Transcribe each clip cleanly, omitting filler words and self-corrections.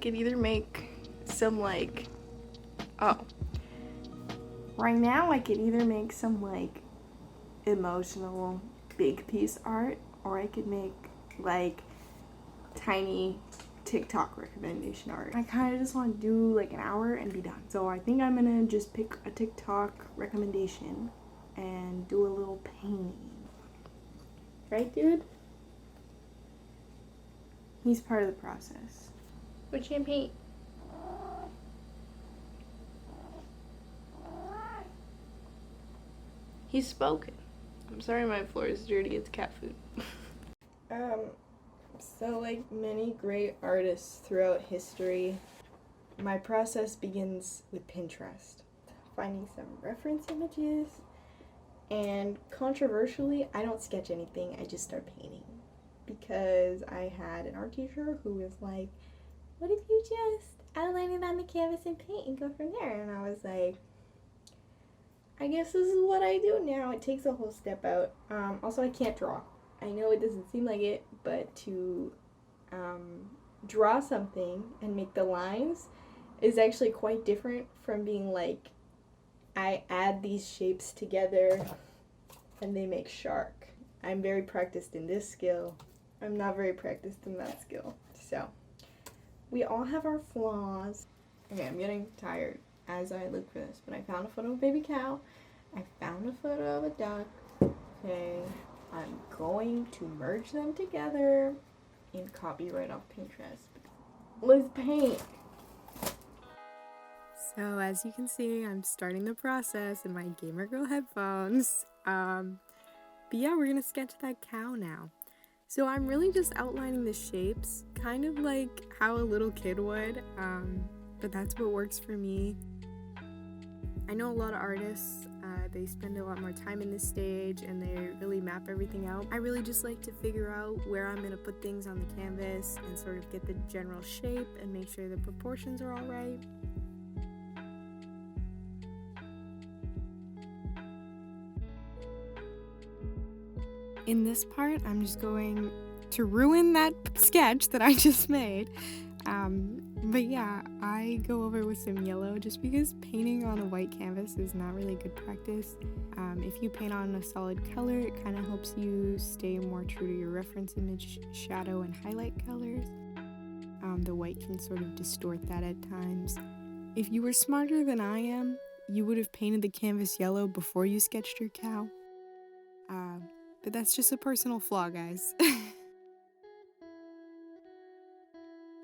could either make some like, right now I could either make some like emotional big piece art, or I could make like tiny TikTok recommendation art. I kind of just want to do like an hour and be done. So I think I'm gonna just pick a TikTok recommendation and do a little painting. Right, dude? He's part of the process. What you gonna paint? He's spoken. I'm sorry my floor is dirty, it's cat food. So like many great artists throughout history, my process begins with Pinterest. Finding some reference images, and controversially, I don't sketch anything, I just start painting. Because I had an art teacher who was like, what if you just outline it on the canvas and paint and go from there? And I was like, I guess this is what I do now. It takes a whole step out. Also, I can't draw. I know it doesn't seem like it, but to draw something and make the lines is actually quite different from being like, I add these shapes together and they make shark. I'm very practiced in this skill. I'm not very practiced in that skill. So, we all have our flaws. Okay, I'm getting tired as I look for this, but I found a photo of a baby cow. I found a photo of a duck. Okay, I'm going to merge them together and copy right off Pinterest. Let's paint. So as you can see, I'm starting the process in my Gamer Girl headphones. But yeah, we're gonna sketch that cow now. So I'm really just outlining the shapes, kind of like how a little kid would, but that's what works for me. I know a lot of artists, they spend a lot more time in this stage and they really map everything out. I really just like to figure out where I'm going to put things on the canvas and sort of get the general shape and make sure the proportions are all right. In this part, I'm just going to ruin that sketch that I just made. But yeah, I go over with some yellow just because painting on a white canvas is not really good practice. If you paint on a solid color, it kind of helps you stay more true to your reference image shadow and highlight colors. The white can sort of distort that at times. If you were smarter than I am, you would have painted the canvas yellow before you sketched your cow. But that's just a personal flaw, guys.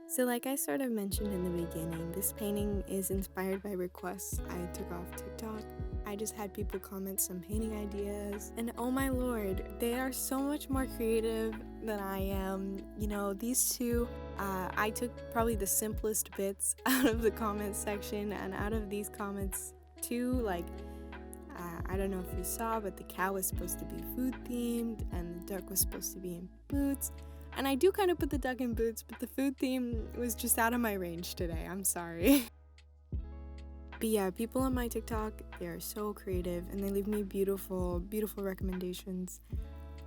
So like I sort of mentioned in the beginning, this painting is inspired by requests I took off TikTok. I just had people comment some painting ideas, and oh my lord, they are so much more creative than I am. You know, these two, I took probably the simplest bits out of the comment section, and out of these comments too, like, I don't know if you saw, but the cow was supposed to be food themed, and the duck was supposed to be in boots. And I do kind of put the duck in boots, but the food theme was just out of my range today. I'm sorry. But yeah, people on my TikTok, they are so creative and they leave me beautiful, beautiful recommendations.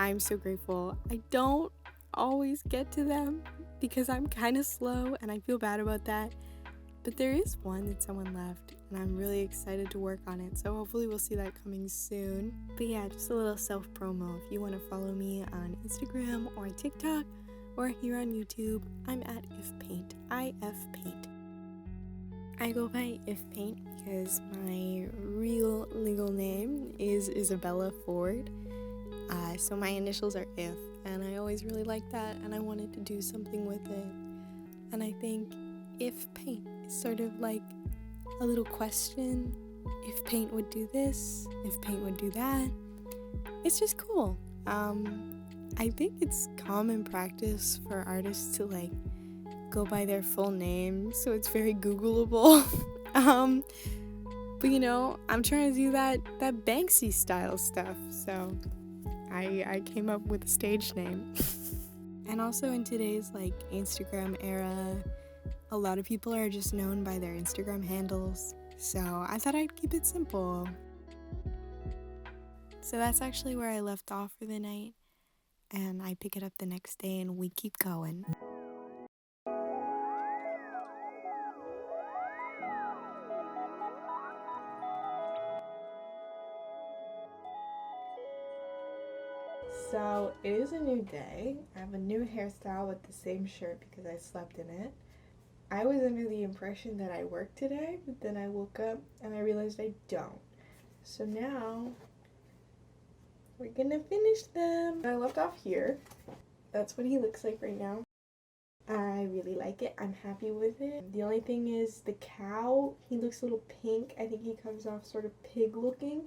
I'm so grateful. I don't always get to them because I'm kind of slow and I feel bad about that. But there is one that someone left and I'm really excited to work on it. So hopefully we'll see that coming soon. But yeah, just a little self-promo. If you want to follow me on Instagram or TikTok or here on YouTube, I'm at ifpaint, IFpaint. I go by ifpaint because my real legal name is Isabella Ford. So my initials are if, and I always really liked that and I wanted to do something with it. And I think if paint is sort of like a little question. If paint would do this, if paint would do that. It's just cool. I think it's common practice for artists to like go by their full name, so it's very Googleable. But you know, I'm trying to do that Banksy style stuff, so I came up with a stage name. And also in today's like Instagram era, a lot of people are just known by their Instagram handles, so I thought I'd keep it simple. So that's actually where I left off for the night, and I pick it up the next day and we keep going. So it is a new day. I have a new hairstyle with the same shirt because I slept in it. I was under the impression that I worked today, but then I woke up and I realized I don't. So now we're gonna finish them. I left off here. That's what he looks like right now. I really like it. I'm happy with it. The only thing is the cow, he looks a little pink. I think he comes off sort of pig looking.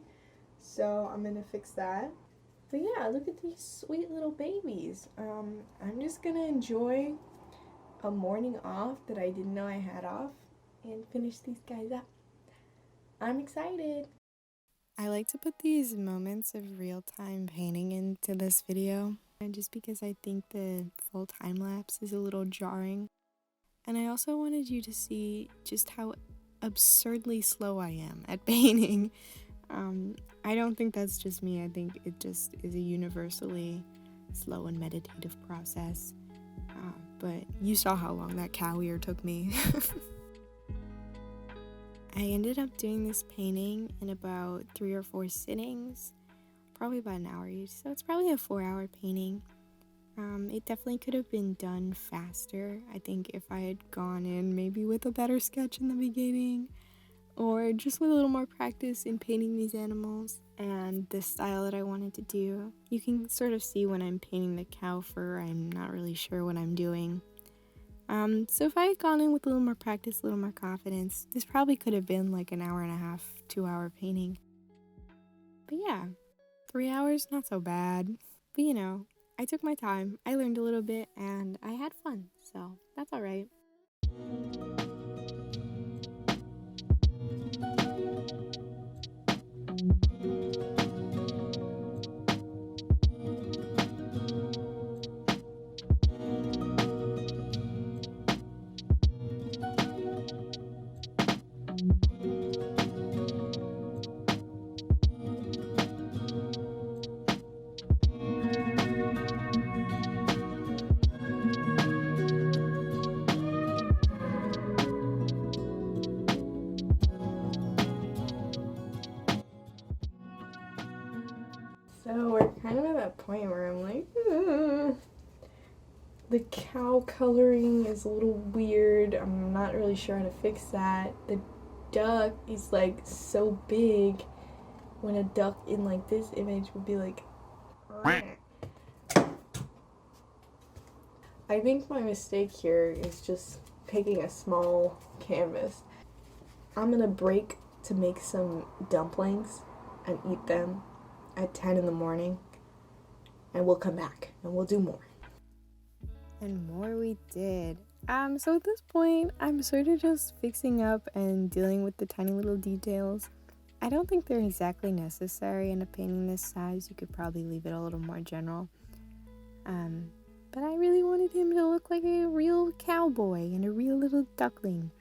So I'm gonna fix that. But yeah, look at these sweet little babies. I'm just gonna enjoy a morning off that I didn't know I had off and finish these guys up. I'm excited. I like to put these moments of real-time painting into this video, and just because I think the full time lapse is a little jarring. And I also wanted you to see just how absurdly slow I am at painting. I don't think that's just me. I think it just is a universally slow and meditative process. But you saw how long that cow ear took me. I ended up doing this painting in about 3 or 4 sittings, probably about an hour each, so it's probably a 4-hour painting. It definitely could have been done faster. I think if I had gone in maybe with a better sketch in the beginning, or just with a little more practice in painting these animals and the style that I wanted to do. You can sort of see when I'm painting the cow fur, I'm not really sure what I'm doing. So if I had gone in with a little more practice, a little more confidence, this probably could have been like an hour and a half, 2-hour painting. But yeah, 3 hours, not so bad. But you know, I took my time, I learned a little bit, and I had fun, so that's alright. So we're kind of at that point where I'm like, the cow coloring is a little weird. I'm not really sure how to fix that. The duck is like so big when a duck in like this image would be like, I think my mistake here is just picking a small canvas. I'm gonna break to make some dumplings and eat them at 10 in the morning, and we'll come back and we'll do more. And more we did. So at this point, I'm sort of just fixing up and dealing with the tiny little details. I don't think they're exactly necessary in a painting this size. You could probably leave it a little more general. But I really wanted him to look like a real cowboy and a real little duckling.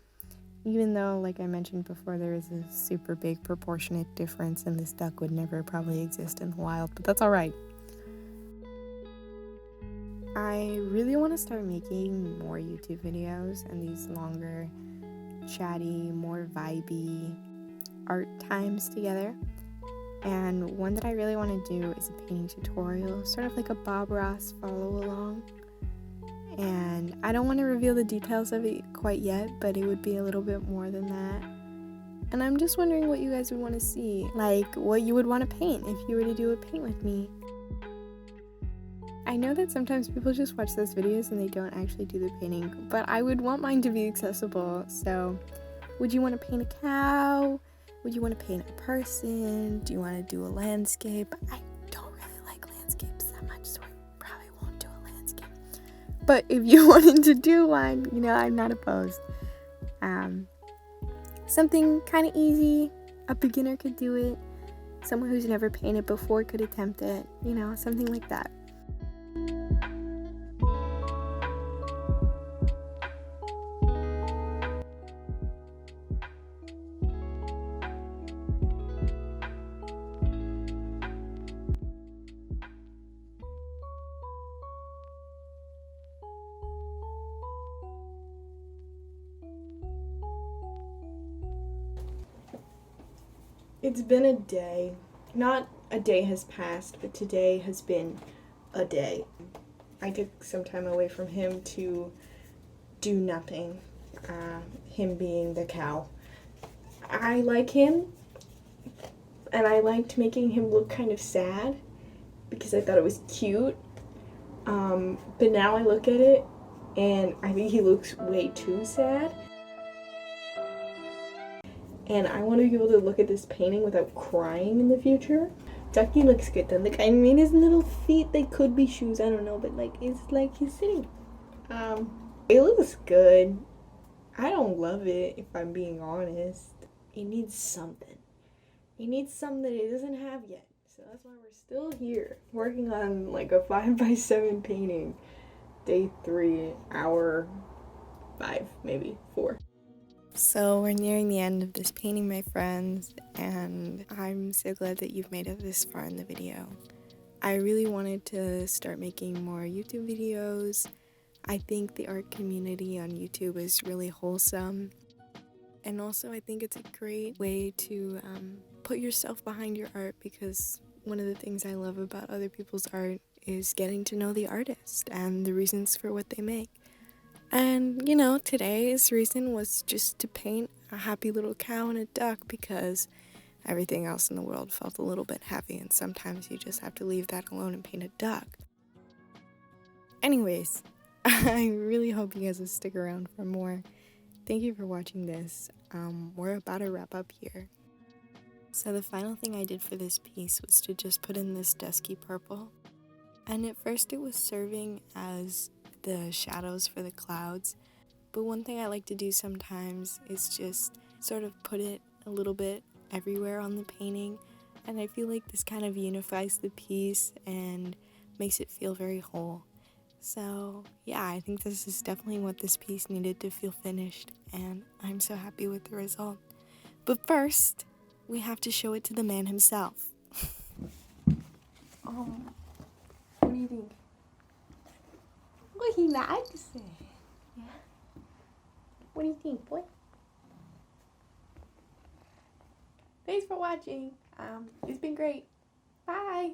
Even though, like I mentioned before, there is a super big proportionate difference and this duck would never probably exist in the wild, but that's alright. I really want to start making more YouTube videos and these longer, chatty, more vibey art times together. And one that I really want to do is a painting tutorial, sort of like a Bob Ross follow along. And I don't want to reveal the details of it quite yet, but it would be a little bit more than that. And I'm just wondering what you guys would want to see, like what you would want to paint if you were to do a paint with me. I know that sometimes people just watch those videos and they don't actually do the painting, but I would want mine to be accessible. So would you want to paint a cow? Would you want to paint a person? Do you want to do a landscape? I don't really like landscapes that much, so I probably won't do a landscape. But if you wanted to do one, you know, I'm not opposed. Something kind of easy, a beginner could do it. Someone who's never painted before could attempt it, you know, something like that. It's been a day. Not a day has passed, but today has been a day. I took some time away from him to do nothing, him being the cow. I like him, and I liked making him look kind of sad because I thought it was cute. But now I look at it and I think he looks way too sad. And I want to be able to look at this painting without crying in the future. Ducky looks good though. Like, I mean, his little feet, they could be shoes, I don't know, but like, it's like he's sitting. It looks good. I don't love it, if I'm being honest. It needs something. It needs something that it doesn't have yet. So that's why we're still here, working on like a 5x7 painting. Day 3, hour 5, maybe 4. So we're nearing the end of this painting, my friends, and I'm so glad that you've made it this far in the video. I really wanted to start making more YouTube videos. I think the art community on YouTube is really wholesome. And also I think it's a great way to put yourself behind your art, because one of the things I love about other people's art is getting to know the artist and the reasons for what they make. And, you know, today's reason was just to paint a happy little cow and a duck, because everything else in the world felt a little bit heavy, and sometimes you just have to leave that alone and paint a duck. Anyways, I really hope you guys will stick around for more. Thank you for watching this. We're about to wrap up here. So the final thing I did for this piece was to just put in this dusky purple. And at first it was serving as the shadows for the clouds, but one thing I like to do sometimes is just sort of put it a little bit everywhere on the painting, and I feel like this kind of unifies the piece and makes it feel very whole. So yeah, I think this is definitely what this piece needed to feel finished, and I'm so happy with the result. But first, we have to show it to the man himself. What do you think? What he likes it. Yeah. What do you think, boy? Thanks for watching. It's been great. Bye.